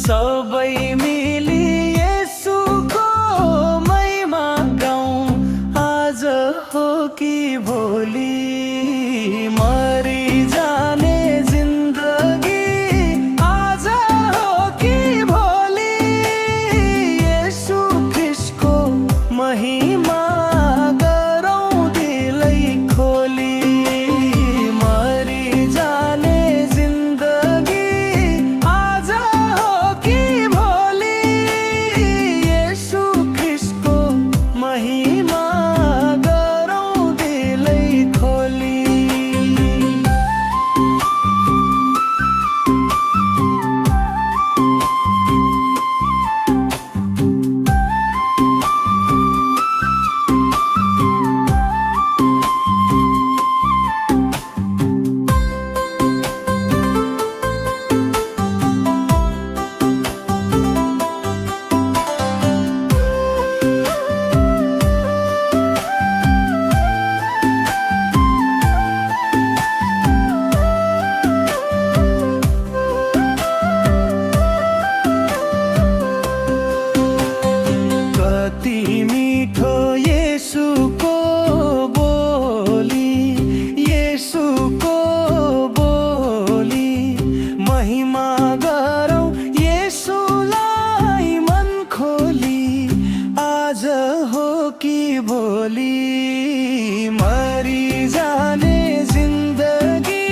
सबै मिली येशूको महिमा गाउँ। आज हो कि भोलि मरि जाने जिन्दगी, आज हो कि भोलि येशू ख्रिस्टको महिमा गरौँ दिलै खोली। मरि जाने जिन्दगी, आज हो कि भोलि येशू ख्रिस्टको महिमा गरौँ दिलै खोली। कति मिठो येशूको बोली, येशूको बोली। महिमा गरौँ येशूलाई मन खोली। आज हो कि भोलि मरि जाने जिन्दगी,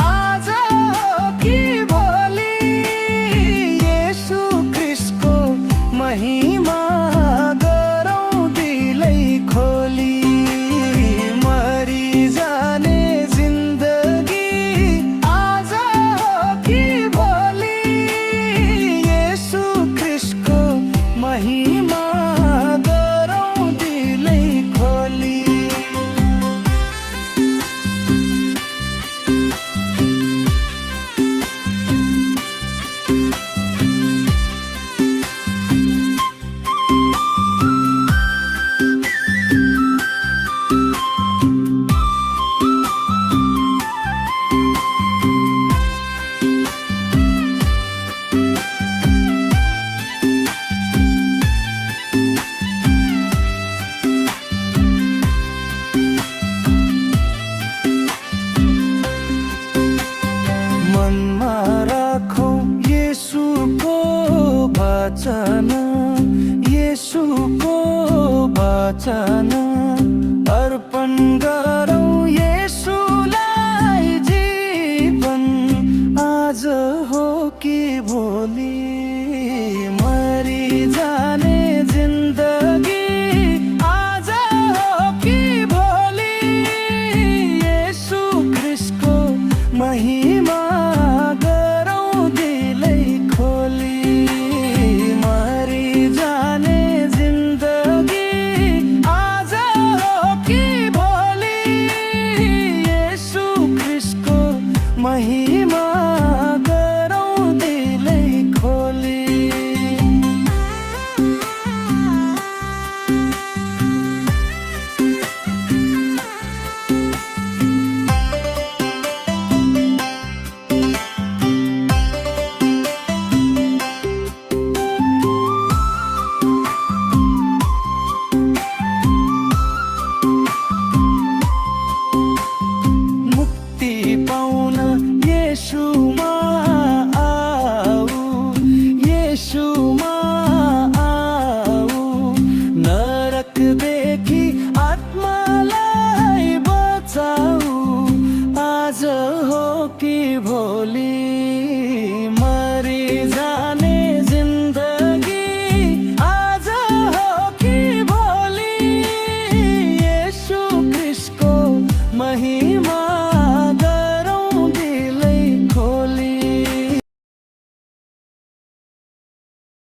आज हो कि भोलि येशू ख्रिस्टको महिमा गरौँ दिलै खोली। मरि जाने जिन्दगी, आज हो कि भोलि येशू ख्रिस्टको महिमा गरौँ दिलै खोली। मनमा राखौँ येशूको वचन, येशूको वचन। अर्पण गरौँ येशूलाई जीवन, आज हो कि भोलि